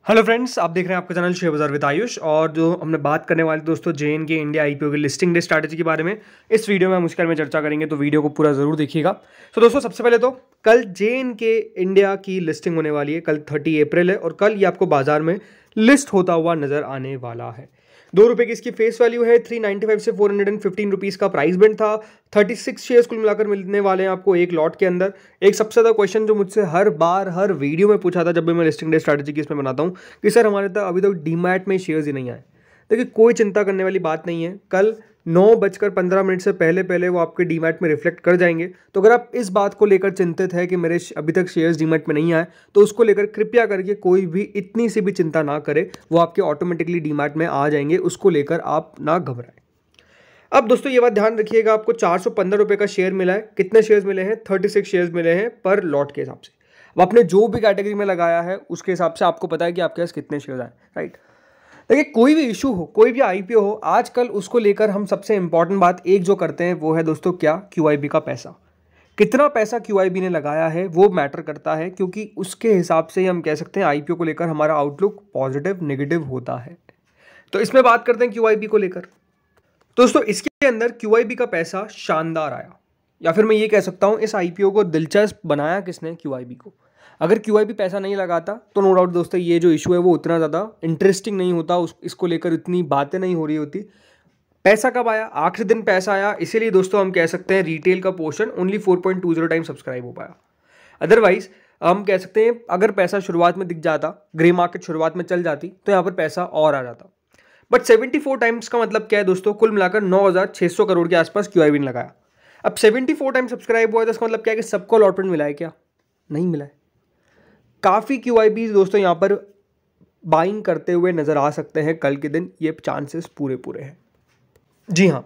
Hello friends, आप देख रहे हैं आपका चैनल शेयर बाजार विद आयुष। और जो हमने बात करने वाले दोस्तों JNK इंडिया IPO की लिस्टिंग डे स्ट्रैटेजी के बारे में इस वीडियो में हम उसके बारे में चर्चा करेंगे, तो वीडियो को पूरा जरूर देखिएगा। तो दोस्तों सबसे पहले तो कल JNK इंडिया की लिस्टिंग होने वाली है। कल 30 अप्रैल है और कल ये आपको बाजार में लिस्ट होता हुआ नजर आने वाला है। ₹2 की इसकी फेस वैल्यू है। 395 से 415 रुपीज़ का प्राइस बैंड था। 36 शेयर्स कुल मिलाकर मिलने वाले हैं आपको एक लॉट के अंदर। एक सबसे ज़्यादा क्वेश्चन जो मुझसे हर बार हर वीडियो में पूछा था जब भी मैं लिस्टिंग डे स्ट्रैटेजी की इसमें बनाता हूँ कि सर हमारे तक अभी तक डीमैट में शेयर्स ही नहीं आए। देखिए कोई चिंता करने वाली बात नहीं है। कल 9:15 से पहले वो आपके डीमैट में रिफ्लेक्ट कर जाएंगे। तो अगर आप इस बात को लेकर चिंतित है कि मेरे अभी तक शेयर्स डीमैट में नहीं आए, तो उसको लेकर कृपया करके कोई भी इतनी सी भी चिंता ना करे। वो आपके ऑटोमेटिकली डीमैट में आ जाएंगे, उसको लेकर आप ना घबराएं। अब दोस्तों ये बात ध्यान रखिएगा, आपको ₹415 का शेयर मिला है। कितने शेयर्स मिले हैं? 36 शेयर्स मिले हैं पर लॉट के हिसाब से। अब आपने जो भी कैटेगरी में लगाया है उसके हिसाब से आपको पता है कि आपके पास कितने शेयर्स आए, राइट। देखिए कोई भी इशू हो, कोई भी IPO हो, आजकल उसको लेकर हम सबसे इंपॉर्टेंट बात एक जो करते हैं वो है दोस्तों क्या? QIB का पैसा। कितना पैसा QIB ने लगाया है वो मैटर करता है, क्योंकि उसके हिसाब से हम कह सकते हैं IPO को लेकर हमारा आउटलुक पॉजिटिव नेगेटिव होता है। तो इसमें बात करते हैं QIB को लेकर। दोस्तों इसके अंदर QIB का पैसा शानदार आया, या फिर मैं ये कह सकता हूँ इस IPO को दिलचस्प बनाया किसने? QIB को। अगर QIB पैसा नहीं लगाता तो नो डाउट दोस्तों ये जो इशू है वो उतना ज़्यादा इंटरेस्टिंग नहीं होता, इसको लेकर इतनी बातें नहीं हो रही होती। पैसा कब आया? आखिरी दिन पैसा आया, इसीलिए दोस्तों हम कह सकते हैं रिटेल का पोर्शन ओनली 4.20 टाइम सब्सक्राइब हो पाया। अदरवाइज हम कह सकते हैं अगर पैसा शुरुआत में दिख जाता, ग्रे मार्केट शुरुआत में चल जाती, तो यहाँ पर पैसा और आ जाता। बट 74 टाइम्स का मतलब क्या है दोस्तों? कुल मिलाकर 9,600 करोड़ के आसपास QIB ने लगाया। अब 74 टाइम सब्सक्राइब हुआ है तो इसका मतलब क्या है कि सबको अलॉटमेंट मिला है क्या? नहीं मिला है। काफ़ी QIB दोस्तों यहाँ पर बाइंग करते हुए नजर आ सकते हैं कल के दिन, ये चांसेस पूरे हैं। जी हाँ,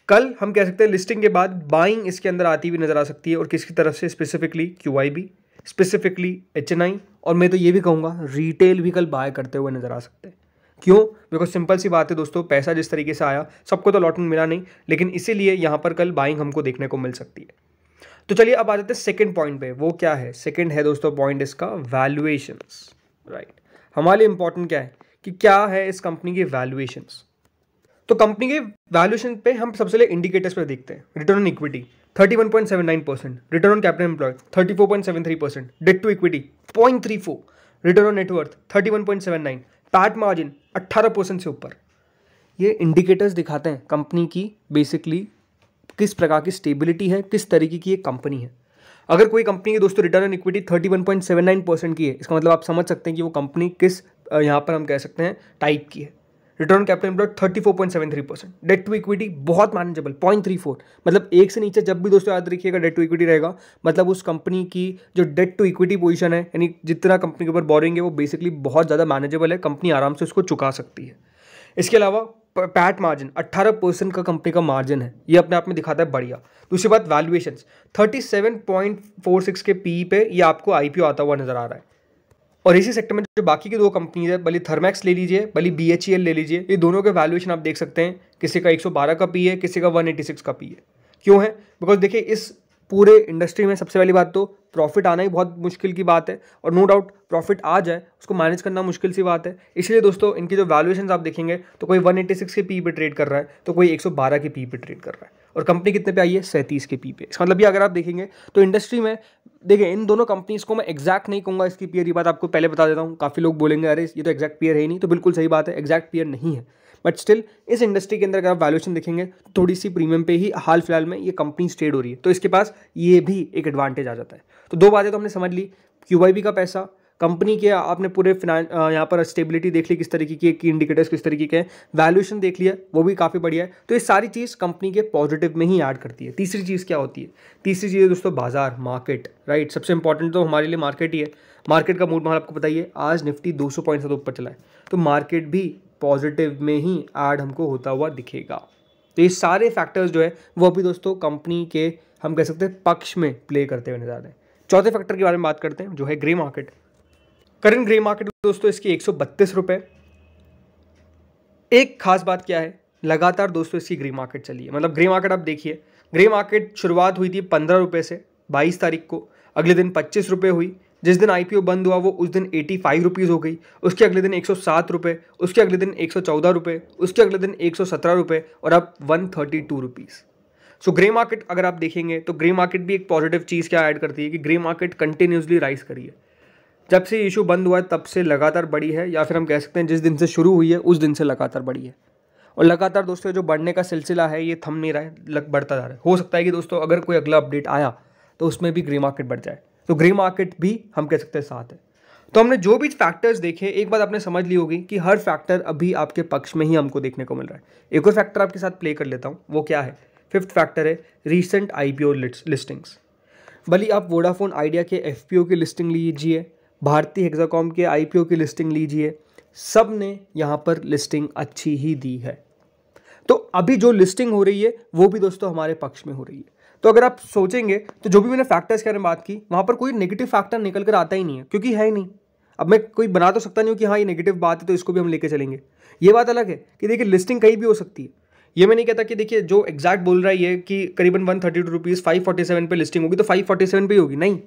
कल हम कह सकते हैं लिस्टिंग के बाद बाइंग इसके अंदर आती हुई नजर आ सकती है। और किसकी तरफ से? स्पेसिफिकली QIB, स्पेसिफिकली HNI, और मैं तो ये भी कहूँगा रिटेल भी कल बाय करते हुए नजर आ सकते हैं। क्यों? बिकॉज सिंपल सी बात है दोस्तों, पैसा जिस तरीके से आया, सबको तो अलॉटमेंट मिला नहीं, लेकिन इसीलिए यहाँ पर कल बाइंग हमको देखने को मिल सकती है। तो चलिए अब आ जाते हैं सेकंड पॉइंट पे। वो क्या है? सेकंड है दोस्तों पॉइंट इसका वैल्यूएशंस, राइट। हमारे लिए इंपॉर्टेंट क्या है कि क्या है इस कंपनी की वैल्यूएशंस। तो कंपनी के वैल्यूएशन पे हम सबसे पहले इंडिकेटर्स पे देखते हैं। Return on equity 31.79%, return on capital employed 34.73%, debt to equity 0.34, return on net worth 31.79, PAT margin 18% से ऊपर। ये इंडिकेटर्स दिखाते हैं कंपनी की बेसिकली किस प्रकार की स्टेबिलिटी है, किस तरीके की ये कंपनी है। अगर कोई कंपनी की दोस्तों रिटर्न ऑन इक्विटी 31.79% की है, इसका मतलब आप समझ सकते हैं कि वो कंपनी किस यहाँ पर हम कह सकते हैं टाइप की है। Return capital employed 34.73%, debt to equity बहुत मैनेजेबल 0.34, मतलब एक से नीचे जब भी दोस्तों याद रखिएगा डेट टू इक्विटी रहेगा, मतलब उस कंपनी की जो डेट टू इक्विटी पोजीशन है, यानी जितना कंपनी के ऊपर बोरिंग है वो बेसिकली बहुत ज़्यादा मैनेजेबल है, कंपनी आराम से उसको चुका सकती है। इसके अलावा पैट मार्जिन 18% का कंपनी का मार्जिन है, ये अपने आप में दिखाता है बढ़िया। दूसरी बात वैल्यूएशंस 37.46 के PE पे ये आपको IPO आता हुआ नजर आ रहा है। और इसी सेक्टर में जो बाकी की दो कंपनीज है, भले थर्मैक्स ले लीजिए, भले BHEL ले लीजिए, ये दोनों के वैल्यूएशन आप देख सकते हैं, किसी का 112 का PE है, किसी का 186 का PE है। क्यों है? बिकॉज देखिए इस पूरे इंडस्ट्री में सबसे पहली बात तो प्रॉफिट आना ही बहुत मुश्किल की बात है, और नो डाउट प्रॉफिट आ जाए उसको मैनेज करना मुश्किल सी बात है। इसलिए दोस्तों इनकी जो वैल्यूएशंस आप देखेंगे तो कोई 186 के PE पे ट्रेड कर रहा है, तो कोई 112 के PE पे ट्रेड कर रहा है, और कंपनी कितने पे आई है? 37 के PE पे। इसका मतलब ये अगर आप देखेंगे तो इंडस्ट्री में देखिए इन दोनों कंपनीज को मैं एग्जैक्ट नहीं कहूँगा इसकी पीयर, ये बात आपको पहले बता देता हूँ। काफ़ी लोग बोलेंगे अरे ये तो एग्जैक्ट पीयर है ही नहीं, तो बिल्कुल सही बात है, एग्जैक्ट पीयर नहीं है, बट स्टिल इस इंडस्ट्री के अंदर अगर आप वैल्यूएशन देखेंगे तो थोड़ी सी प्रीमियम पे ही हाल फिलहाल में ये कंपनी ट्रेड हो रही है, तो इसके पास ये भी एक एडवांटेज आ जाता है। तो दो बातें तो हमने समझ ली, QIB का पैसा, कंपनी के आपने पूरे यहाँ पर स्टेबिलिटी देख ली किस तरीके की इंडिकेटर्स किस तरीके के हैं, वैल्यूएशन देख लिया वो भी काफ़ी बढ़िया है। तो ये सारी चीज़ कंपनी के पॉजिटिव में ही ऐड करती है। तीसरी चीज़ क्या होती है? तीसरी चीज़ है दोस्तों बाजार, मार्केट, राइट। सबसे इंपॉर्टेंट तो हमारे लिए मार्केट ही है। मार्केट का मूड माहौल आपको बताइए, आज निफ्टी 200 पॉइंट से ऊपर चला है, तो मार्केट भी पॉजिटिव में ही ऐड हमको होता हुआ दिखेगा। तो ये सारे फैक्टर्स जो है वो अभी दोस्तों कंपनी के हम कह सकते हैं पक्ष में प्ले करते हुए नजर आ रहे हैं। चौथे फैक्टर के बारे में बात करते हैं जो है grey market. Current grey market दोस्तों इसकी 132 रुपये। एक खास बात क्या है, लगातार दोस्तों इसकी ग्रे मार्केट चली है। मतलब ग्रे मार्केट आप देखिए, ग्रे मार्केट शुरुआत हुई थी 15 रुपये से 22 तारीख को, अगले दिन 25 रुपये हुई, जिस दिन IPO बंद हुआ वो उस दिन 85 रुपीज़ हो गई, उसके अगले दिन 107 रुपये, उसके अगले दिन 114 रुपये, उसके अगले दिन 117 रुपये और अब 132 रुपीज़। सो ग्रे मार्केट अगर आप देखेंगे तो ग्रे मार्केट भी एक पॉजिटिव चीज़ क्या ऐड करती है कि ग्रे मार्केट कंटिन्यूसली राइज करी है। जब से इशू बंद हुआ है तब से लगातार बढ़ी है, या फिर हम कह सकते हैं जिस दिन से शुरू हुई है उस दिन से लगातार बढ़ी है। और लगातार दोस्तों जो बढ़ने का सिलसिला है ये थम नहीं रहा है, बढ़ता जा रहा है। हो सकता है कि दोस्तों अगर कोई अगला अपडेट आया तो उसमें भी ग्रे मार्केट बढ़ जाए, तो ग्रे मार्केट भी हम कह सकते हैं साथ है। तो हमने जो भी फैक्टर्स देखे, एक बात आपने समझ ली होगी कि हर फैक्टर अभी आपके पक्ष में ही हमको देखने को मिल रहा है। एक और फैक्टर आपके साथ प्ले कर लेता हूँ, वो क्या है, फिफ्थ फैक्टर है रीसेंट IPO लिस्टिंग्स। भले आप वोडाफोन आइडिया के FPO की लिस्टिंग लीजिए, भारती हेक्साकॉम के IPO की लिस्टिंग लीजिए, सब ने यहाँ पर लिस्टिंग अच्छी ही दी है। तो अभी जो लिस्टिंग हो रही है वो भी दोस्तों हमारे पक्ष में हो रही है। तो अगर आप सोचेंगे तो जो भी मैंने फैक्टर्स के बारे में बात की वहाँ पर कोई नेगेटिव फैक्टर निकल कर आता ही नहीं है, क्योंकि है ही नहीं। अब मैं कोई बना तो सकता नहीं हूँ कि हाँ ये नेगेटिव बात है तो इसको भी हम लेके चलेंगे। ये बात अलग है कि देखिए लिस्टिंग कहीं भी हो सकती है। ये मैं नहीं कहता कि देखिए जो एग्जैक्ट बोल रहा है ये कि करीबन 132 रुपीज़ 547 पे लिस्टिंग होगी तो 547 पे ही होगी, नहीं।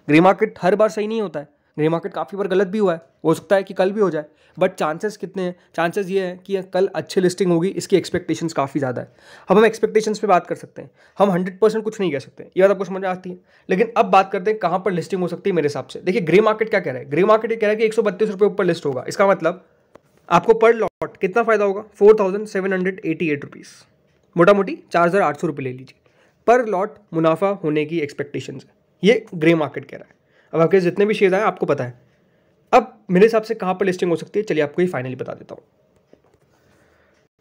ग्रे मार्केट हर बार सही नहीं होता है, ग्रे मार्केट काफ़ी बार गलत भी हुआ है, हो सकता है कि कल भी हो जाए, बट चांसेस कितने हैं? चांसेस ये है कि कल अच्छी लिस्टिंग होगी, इसकी एक्सपेक्टेशंस काफ़ी ज़्यादा है। अब हम एक्सपेक्टेशंस पे बात कर सकते हैं, हम 100% कुछ नहीं कह सकते, ये बात आपको समझ आती है। लेकिन अब बात करते हैं कहाँ पर लिस्टिंग हो सकती है मेरे हिसाब से। देखिए ग्रे मार्केट क्या कह रहा है, ग्रे मार्केट ये कह रहा है कि 132 रुपये ऊपर लिस्ट होगा। इसका मतलब आपको पर लॉट कितना फायदा होगा, 4788 रुपीज़, मोटा मोटी 4800 रुपये ले लीजिए पर लॉट मुनाफा होने की एक्सपेक्टेशंस है, ये ग्रे मार्केट कह रहा है। अब आपके जितने भी शेयर आए आपको पता है। अब मेरे हिसाब से कहाँ पर लिस्टिंग हो सकती है, चलिए आपको ये फाइनली बता देता हूँ।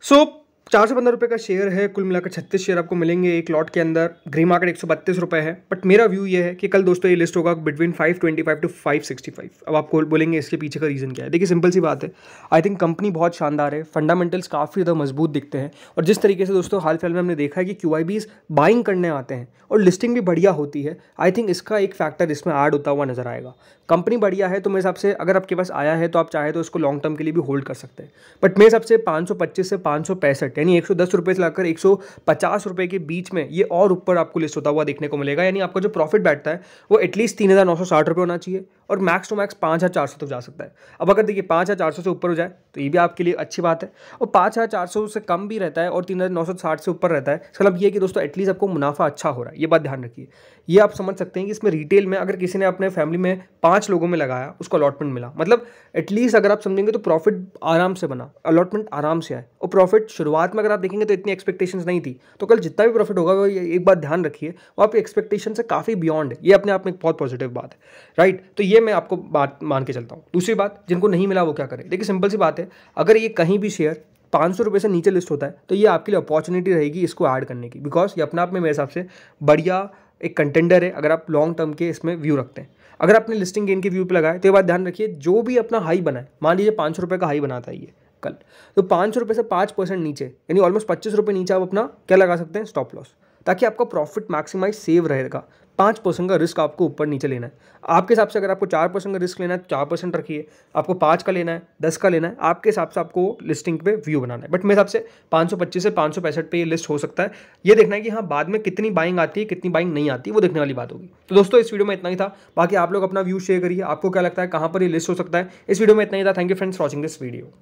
सो 415 रुपये का शेयर है, कुल मिलाकर 36 शेयर आपको मिलेंगे एक लॉट के अंदर। ग्रे मार्केट 132 रुपये है, बट मेरा व्यू ये है कि कल दोस्तों ये लिस्ट होगा बिटवीन 525 टू 565। अब आपको बोलेंगे इसके पीछे का रीज़न क्या है। देखिए सिंपल सी बात है, आई थिंक कंपनी बहुत शानदार है, फंडामेंटल्स काफ़ी ज़्यादा मजबूत दिखते हैं, और जिस तरीके से दोस्तों हाल फिलहाल में हमने देखा है कि QIBs बाइंग करने आते हैं और लिस्टिंग भी बढ़िया होती है, आई थिंक इसका एक फैक्टर इसमें ऐड होता हुआ नजर आएगा। कंपनी बढ़िया है तो मेरे हिसाब से अगर आपके पास आया है तो आप चाहे तो इसको लॉन्ग टर्म के लिए भी होल्ड कर सकते हैं। बट मेरे हिसाब से 525 से 565 यानी 110 रुपये से लाकर 150 रुपये के बीच में ये और ऊपर आपको लिस्ट होता हुआ देखने को मिलेगा। यानी आपका जो प्रॉफिट बैठता है वो एटलीस्ट 3960 रुपये होना चाहिए और मैक्स टू मैक्स 5400 तक जा सकता है। अब अगर देखिए 5400 से ऊपर हो जाए तो ये भी आपके लिए अच्छी बात है, और 5400 से कम भी रहता है और 3960 से ऊपर रहता है, इसका मतलब ये है कि दोस्तों एटलीस्ट आपको मुनाफा अच्छा हो रहा है। ये बात ध्यान रखिए, ये आप समझ सकते हैं कि इसमें रिटेल में अगर किसी ने अपने फैमिली में 5 लोगों में लगाया उसको अलॉटमेंट मिला, मतलब एटलीस्ट अगर आप समझेंगे तो प्रॉफिट आराम से बना, अलॉटमेंट आराम से आए। और प्रॉफिट शुरुआत में अगर आप देखेंगे तो इतनी एक्सपेक्टेशंस नहीं थी, तो कल जितना भी प्रॉफिट होगा वो एक बात ध्यान रखिए वो आपकी एक्सपेक्टेशन से काफ़ी बियॉन्ड है। ये अपने आप में एक बहुत पॉजिटिव बात है, राइट। तो ये मैं आपको बात मान के चलता हूँ। दूसरी बात, जिनको नहीं मिला वो क्या करें। देखिए सिंपल सी बात है, अगर ये कहीं भी शेयर 500 रुपये से नीचे लिस्ट होता है तो ये आपके लिए अपॉर्चुनिटी रहेगी इसको ऐड करने की, बिकॉज ये अपने आप में मेरे हिसाब से बढ़िया एक कंटेंडर है अगर आप लॉन्ग टर्म के इसमें व्यू रखते हैं। अगर आपने लिस्टिंग गेन के व्यू पे लगाए तो ये बात ध्यान रखिए, जो भी अपना हाई बनाए, मान लीजिए 500 रुपये का हाई बनाता है ये कल, तो 500 रुपये से 5% नीचे यानी ऑलमोस्ट 25 रुपये नीचे आप अपना क्या लगा सकते हैं, स्टॉप लॉस, ताकि आपका प्रॉफिट मैक्सिमाइज सेव रहेगा। 5% का रिस्क आपको ऊपर नीचे लेना है। आपके हिसाब से अगर आपको 4% का रिस्क लेना है तो 4% रखिए, आपको 5 का लेना है, 10 का लेना है, आपके हिसाब से आपको लिस्टिंग पे व्यू बनाना है। बट मेरे हिसाब से 525 से 565 पे ये लिस्ट हो सकता है। ये देखना है कि हाँ बाद में कितनी बाइंग आती है कितनी बाइंग नहीं आती, वो देखने वाली बात होगी। तो दोस्तों इस वीडियो में इतना ही था, बाकी आप लोग अपना व्यू शेयर करिए, आपको क्या लगता है कहाँ पर ये लिस्ट हो सकता है। इस वीडियो में इतना ही था। Thank you friends for watching this video.